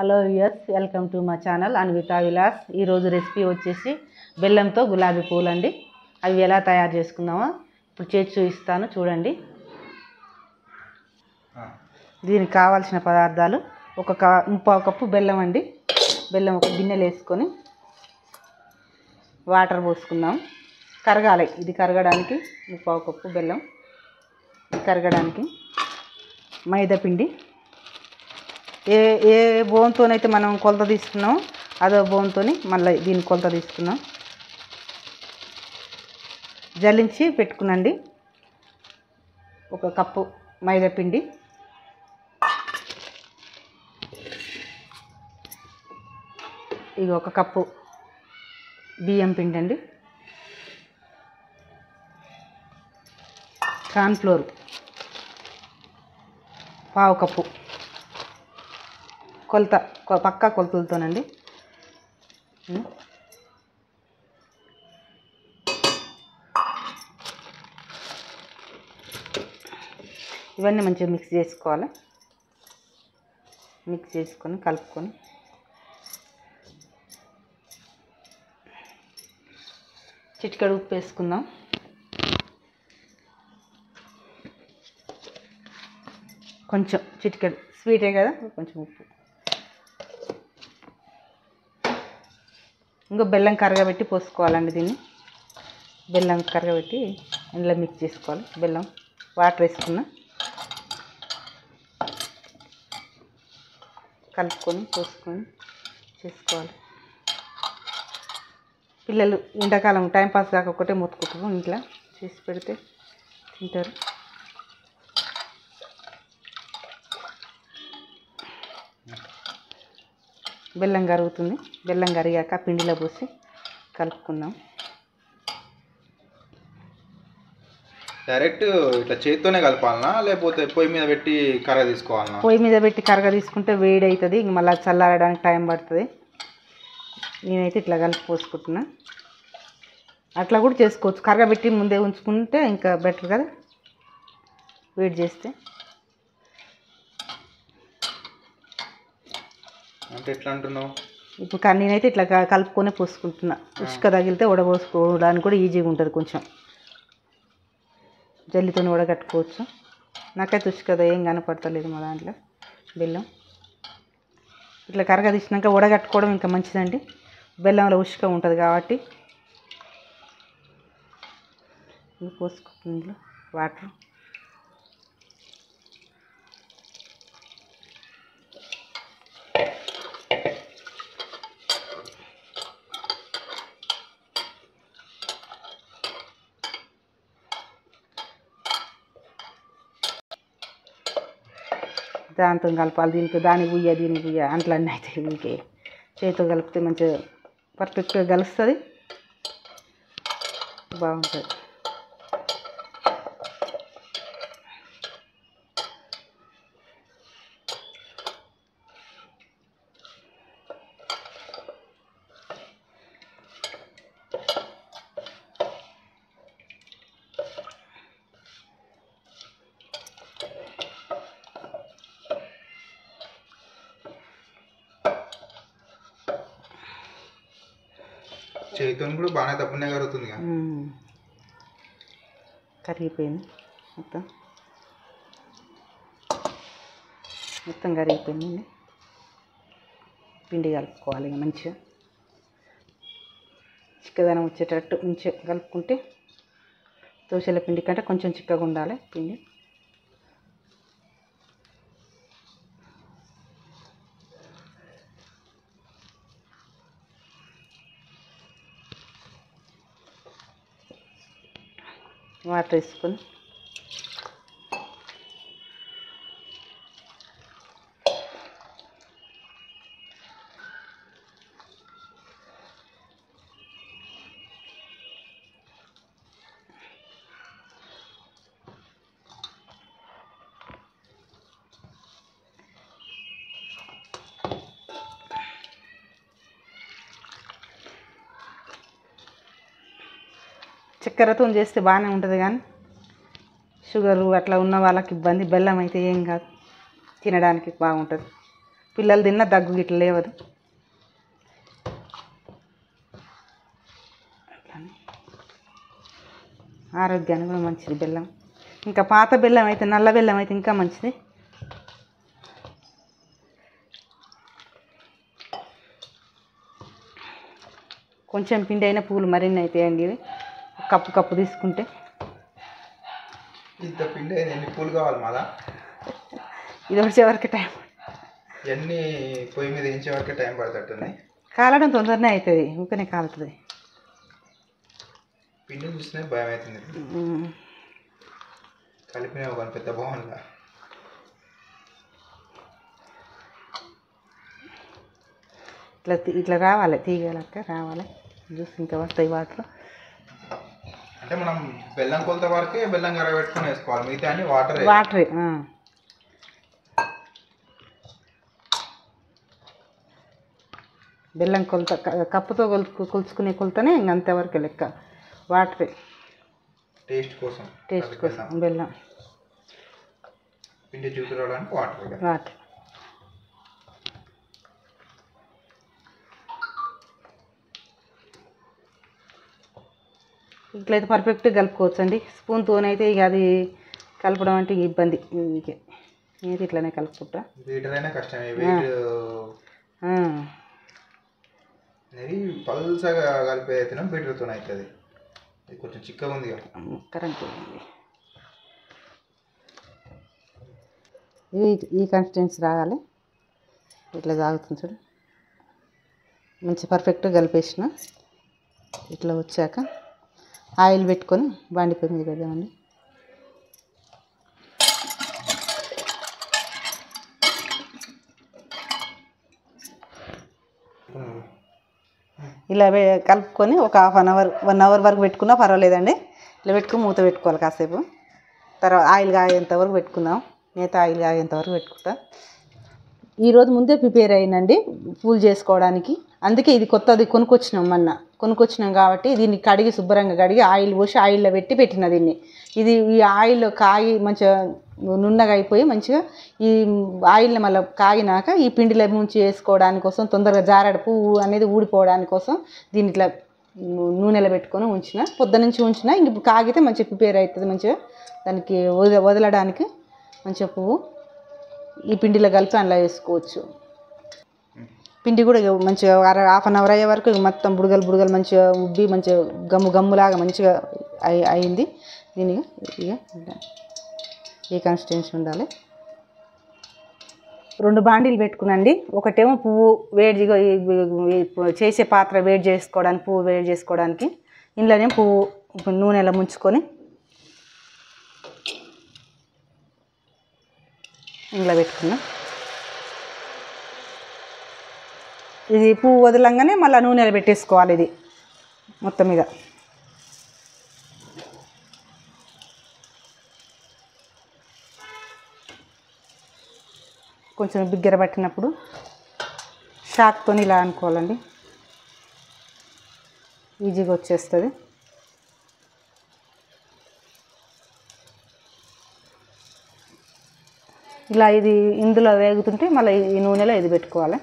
Hello viewers, welcome to మా channel Anvitha Vilas. ఈరోజు recipe వచ్చేసి బెల్లంతో గులాబీ పూలు అండి. అవి ఎలా తయారు చేసుకుందామో ఇప్పుడు చేసి చూపిస్తాను, చూడండి. దీనికి కావాల్సిన పదార్థాలు: ముప్పావు కప్పు బెల్లం అండి. బెల్లం ఒక గిన్నెలు వేసుకొని వాటర్ పోసుకుందాం. కరగాలి, ఇది కరగడానికి ముప్పావు కప్పు బెల్లం కరగడానికి. మైదా పిండి, ఏ బోన్తోనైతే మనం కొలత తీసుకున్నామో అదో బోన్తో మళ్ళీ దీన్ని కొలత తీసుకున్నాం. జల్లించి పెట్టుకునండి. ఒక కప్పు మైదా పిండి, ఇది ఒక కప్పు బియ్యం పిండి అండి. కార్న్ఫ్లోర్ పావు కప్పు, కొలత పక్కా కొలతలతోనండి. ఇవన్నీ మంచిగా మిక్స్ చేసుకోవాలి. మిక్స్ చేసుకొని కలుపుకొని చిటికెడు ఉప్పు వేసుకుందాం. కొంచెం చిటికెడు, స్వీటే కదా, కొంచెం ఉప్పు. ఇంకో బెల్లం కరగబెట్టి పోసుకోవాలండి. దీన్ని బెల్లం కరగబెట్టి ఇందులో మిక్స్ చేసుకోవాలి. బెల్లం వాటర్ వేసుకున్న కలుపుకొని పోసుకొని చేసుకోవాలి. పిల్లలు ఎండాకాలం టైంపాస్ కాకపోతే మొత్తుకుంటారు, ఇంట్లో చేసి పెడితే తింటారు. బెల్లం కరుగుతుంది. బెల్లం కరిగాక పిండిలో పోసి కలుపుకుందాం. డైరెక్ట్ ఇట్లా చేతితోనే కలపాలనా, లేకపోతే పొయ్యి మీద పెట్టి కరగ తీసుకోవాలనా? పొయ్యి మీద పెట్టి కరగ తీసుకుంటే వేడి అవుతుంది, ఇంక మళ్ళీ చల్లారడానికి టైం పడుతుంది. నేనైతే ఇట్లా కలిపి పోసుకుంటున్నా. అట్లా కూడా చేసుకోవచ్చు, కరగబెట్టి ముందే ఉంచుకుంటే ఇంకా బెటర్ కదా, వేడి చేస్తే. అంటే ఎట్లా అంటున్నావు? ఇప్పుడు నేనైతే ఇట్లా కలుపుకొని పోసుకుంటున్నా. ఇసుక తగిలితే వడపోసుకోవడానికి కూడా ఈజీగా ఉంటుంది. కొంచెం జల్లితో వడగట్టుకోవచ్చు. నాకైతే ఇసుక ఏం కనపడతలేదు మా దాంట్లో. బెల్లం ఇట్లా కరగ తీసినాక వడగట్టుకోవడం ఇంకా మంచిదండి. బెల్లంలో ఉసుక ఉంటుంది కాబట్టి. పోసుకుంటుంది వాటర్. దాంతో కలపాలి, దానికి పుయ్య దీనికి పుయ్య అంట్లన్నీ అయితే ఇంకే చేతితో కలిపితే మంచిగా పర్ఫెక్ట్గా కలుస్తుంది, బాగుంటుంది. చేతితో కూడా బాగానే తప్పనే కరుగుతుంది. కరిగిపోయింది మొత్తం, మొత్తం కరిగిపోయిందండి. పిండి కలుపుకోవాలి ఇక మంచిగా, చిక్కదనం వచ్చేటట్టు మంచిగా కలుపుకుంటే. దోశల పిండి కంటే కొంచెం చిక్కగా ఉండాలి పిండి. వాటర్ వేసుకొని చక్కెరతో చేస్తే బాగానే ఉంటుంది, కానీ షుగరు అట్లా ఉన్న వాళ్ళకి ఇబ్బంది. బెల్లం అయితే ఏం కాదు, తినడానికి బాగుంటుంది. పిల్లలు తిన్నా దగ్గు గిట్ల లేవదు. ఆరోగ్యానికి కూడా మంచిది బెల్లం. ఇంకా పాత బెల్లం అయితే, నల్ల బెల్లం అయితే ఇంకా మంచిది. కొంచెం పిండి అయినా పూలు మరిన్ని అవుతాయండి. ఇవి కప్పు తీసుకుంటే. ఇంత పిండి ఎన్ని పూలు కావాలి మళ్ళా? ఇది వచ్చేవరకు టైం, ఎన్ని పొయ్యి మీద ఇంచే వరకే టైం పడుతుంది. కాలడం తొందరనే అవుతుంది, ఊకనే కాలుతుంది. పిండి చూస్తే భయం అవుతుంది. కలిపిన ఒక పెద్ద బాగుందా. ఇట్లా రావాలి, తీగలక్క రావాలి. జ్యూస్ ఇంకా వస్తాయి వాటిలో. అంటే మనం బెల్లం కొలత వరకే బెల్లం కరగబెట్టుకుని వేసుకోవాలి, మిగతా అన్ని వాటరే. బెల్లం కొలత కప్పుతో కొలుచుకునే కొలతనే ఇంక అంతవరకు లెక్క. వాటరే టేస్ట్ కోసం బెల్లం. పిండి జ్యూస్ రావడానికి వాటర్. ఇట్లయితే పర్ఫెక్ట్గా కలుపుకోవచ్చు అండి. స్పూన్తోనైతే ఇక అది కలపడం అంటే ఇబ్బంది. ఇంకే నేను ఇట్లనే కలుపుకుంటా. బీటర్ అయినా కష్టమే. పల్సగా కలిపే అయితేనే బీటర్తో అవుతుంది. ఇది కొంచెం చిక్కగా ఉంది కదా. కరెంట్ ఉంది. ఈ కన్సిస్టెన్సీ రావాలి. ఇట్లా తాగుతుంది చూడు, మంచి పర్ఫెక్ట్గా కలిపేసిన. ఇట్లా వచ్చాక ఆయిల్ పెట్టుకొని బండిపోయి మీద పెడదామండి. ఇలా కలుపుకొని ఒక 1 అవర్ వరకు పెట్టుకున్నా పర్వాలేదండి. ఇలా పెట్టుకుని మూత పెట్టుకోవాలి కాసేపు. తర్వాత ఆయిల్ కాగేంత వరకు పెట్టుకుందాం. నేత ఆయిల్ కాగేంత వరకు పెట్టుకుంటా. ఈరోజు ముందే ప్రిపేర్ అయ్యిందండి పూలు చేసుకోవడానికి. అందుకే ఇది కొత్తది కొనుక్కొచ్చినాం కాబట్టి దీన్ని కడిగి శుభ్రంగా కడిగి ఆయిల్ పోసి ఆయిల్లో పెట్టిన దీన్ని. ఇది ఈ ఆయిల్లో కాగి మంచిగా నున్నగా అయిపోయి మంచిగా ఈ ఆయిల్ని మళ్ళీ కాగినాక ఈ పిండిలో ముంచి వేసుకోవడానికి కోసం, తొందరగా జారడ పువ్వు అనేది ఊడిపోవడానికి కోసం దీన్ని ఇట్లా నూనెలో పెట్టుకొని ఉంచిన. పొద్దునుంచి ఉంచిన, ఇంక కాగితే మంచిగా ప్రిపేర్ అవుతుంది. మంచిగా దానికి వదలడానికి మంచిగా పువ్వు ఈ పిండిలో కలిపి అందులో వేసుకోవచ్చు. పిండి కూడా మంచిగా హాఫ్ అన్ అవర్ అయ్యే వరకు మొత్తం బుడగలు మంచిగా ఉబ్బి మంచిగా గమ్ములాగా మంచిగా అయింది. దీనికి ఇక ఈ కన్సిస్టెన్సీ ఉండాలి. 2 బాండీలు పెట్టుకునండి. ఒకటేమో పువ్వు వేడిగా చేసే పాత్ర వేడి చేసుకోవడానికి, పువ్వు వేడి చేసుకోవడానికి. ఇందులోనే పువ్వు నూనెలో ముంచుకొని ఇందులో పెట్టుకున్నాం. ఇది పువ్వు వదలంగానే మళ్ళీ నూనెలో పెట్టేసుకోవాలి. ఇది మొత్తం మీద కొంచెం బిగ్గర పట్టినప్పుడు షాక్తో ఇలా అనుకోవాలండి, ఈజీగా వచ్చేస్తుంది. ఇలా ఇది ఇందులో వేగుతుంటే మళ్ళీ ఈ నూనెలో ఇది పెట్టుకోవాలి.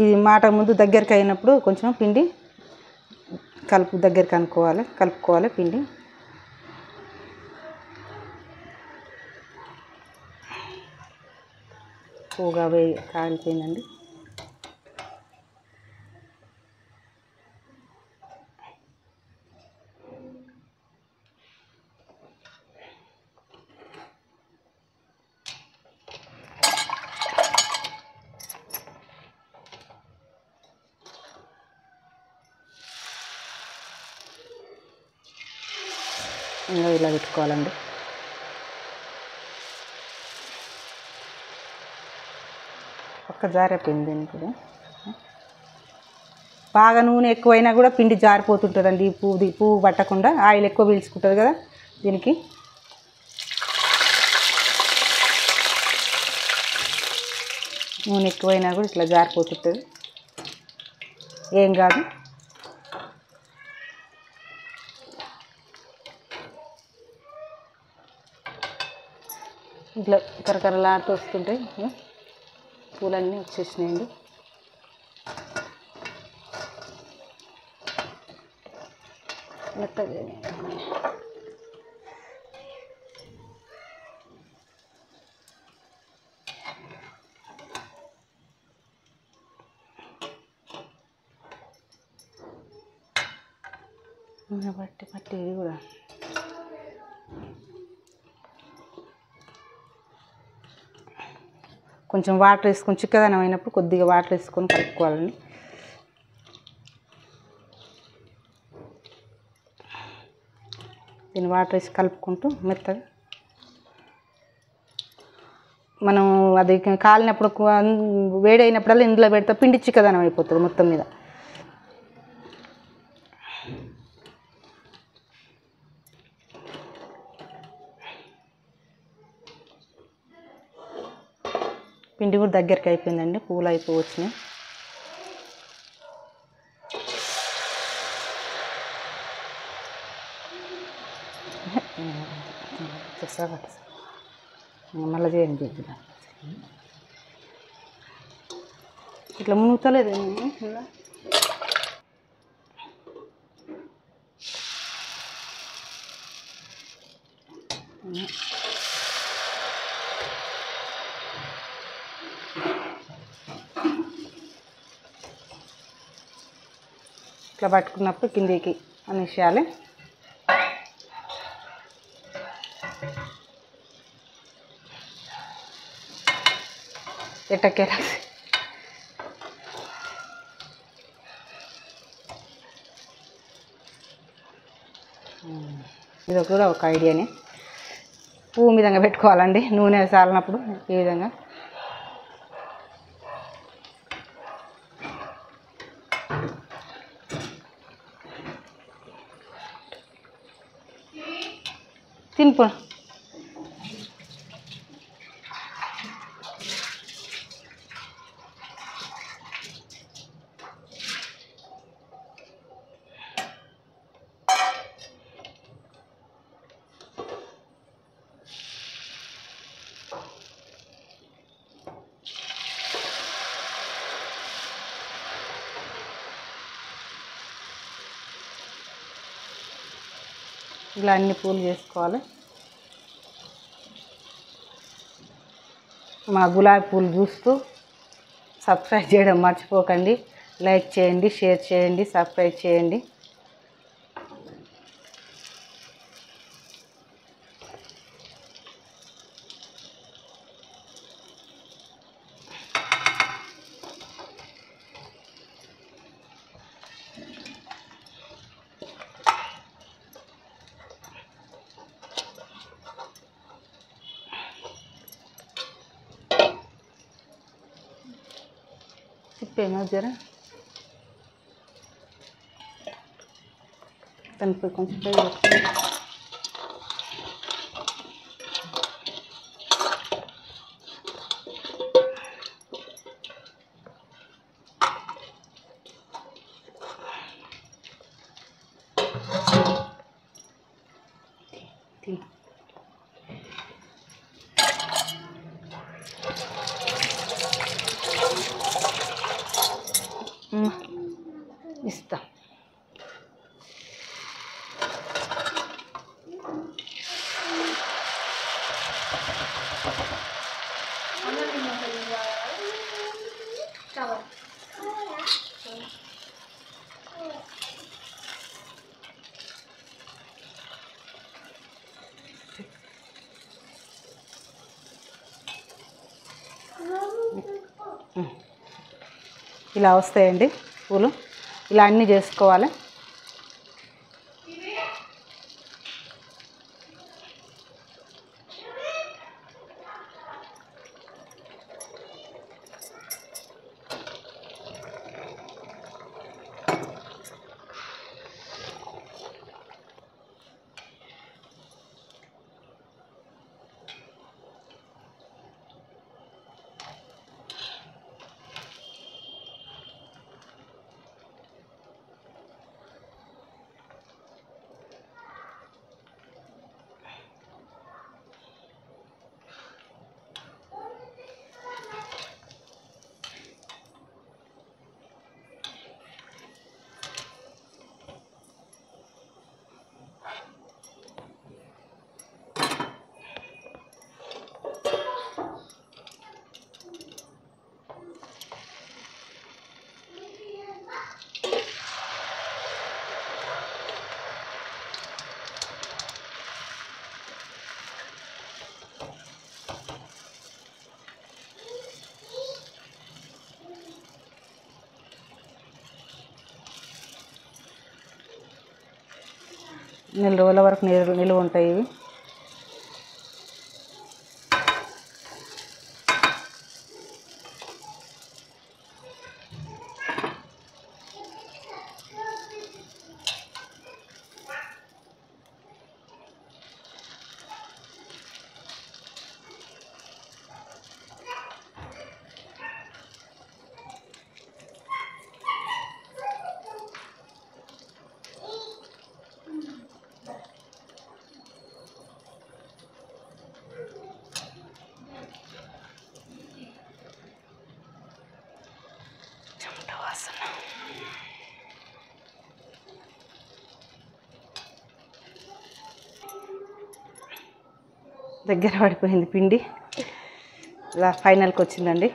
ఇది మాట ముందు దగ్గరికి అయినప్పుడు కొంచెం పిండి దగ్గరికి కలుపుకోవాలి పిండి. పోగా కాలిపోయిందండి. ఇలా పెట్టుకోవాలండి. ఒక్క జారిపోయింది. దీన్ని కూడా బాగా నూనె ఎక్కువైనా కూడా పిండి జారిపోతుంటుందండి. ఈ పువ్వు పట్టకుండా ఆయిల్ ఎక్కువ పీల్చుకుంటుంది కదా దీనికి. నూనె ఎక్కువైనా కూడా ఇట్లా జారిపోతుంటుంది, ఏం కాదు. ఇట్లా కరకరలాడుతూ వస్తుంటాయి. పూలన్నీ వచ్చేసినాయండి. మెత్తగా పట్టి పట్టి ఇది కూడా కొంచెం వాటర్ వేసుకొని చిక్కదనం అయినప్పుడు కొద్దిగా వాటర్ వేసుకొని కలుపుకోవాలండి. దీన్ని వాటర్ వేసి కలుపుకుంటూ మెత్తగా మనం అది కాలినప్పుడు వేడైనప్పుడల్లా ఇందులో పెడితే పిండి చిక్కదనం అయిపోతుంది మొత్తం మీద. పిండి కూడా దగ్గరికి అయిపోయిందండి. పూలు అయిపోవచ్చినాయి. మళ్ళీ చేయండి. ఇట్లా మునుగుతలేదు. ఇట్లా పట్టుకున్నప్పుడు కిందికి అనేసేయాలి. ఎట్టకేలా ఇది కూడా ఒక ఐడియానే. పువ్వు విధంగా పెట్టుకోవాలండి. నూనె సాలినప్పుడు ఈ విధంగా తినిపో. ఇలా అన్ని పూలు చేసుకోవాలి. మా గులాబీ పూలు చూస్తూ సబ్స్క్రైబ్ చేయడం మర్చిపోకండి. లైక్ చేయండి, షేర్ చేయండి, సబ్స్క్రైబ్ చేయండి. తిప్పేమో జర దానిపై కొంచెం ఇస్తా. ఇలా వస్తాయండి పూలు. ఇలా అన్నీ చేసుకోవాలి. నెల రోజుల వరకు నిల్వ ఉంటాయి ఇవి. దగ్గర పడిపోయింది పిండి, ఇలా ఫైనల్కి వచ్చిందండి.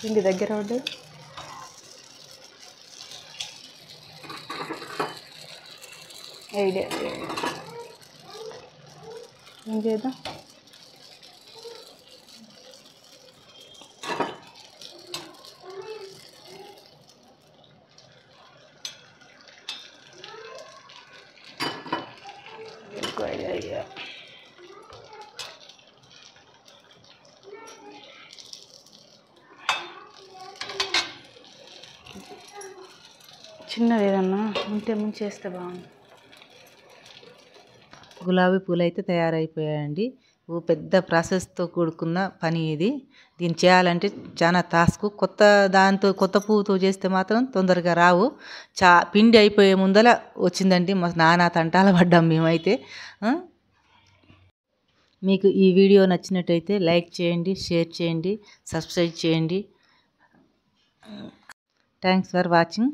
పిండి దగ్గర పడ్డది. ఐడియా ఏం చేద్దాం. ఐడియా చిన్నది ఏదన్నా ఉంటే ముంచేస్తే బాగుంది. గులాబీ పూలు అయితే తయారైపోయాయండి. పెద్ద ప్రాసెస్తో కూడుకున్న పని ఇది. దీన్ని చేయాలంటే చాలా టాస్క్. కొత్త పువ్వుతో చేస్తే మాత్రం తొందరగా రావు. పిండి అయిపోయే ముందల వచ్చిందండి. మా నానా తంటాల పడ్డాం మేమైతే. మీకు ఈ వీడియో నచ్చినట్టయితే లైక్ చేయండి, షేర్ చేయండి, సబ్స్క్రైబ్ చేయండి. Thanks for watching.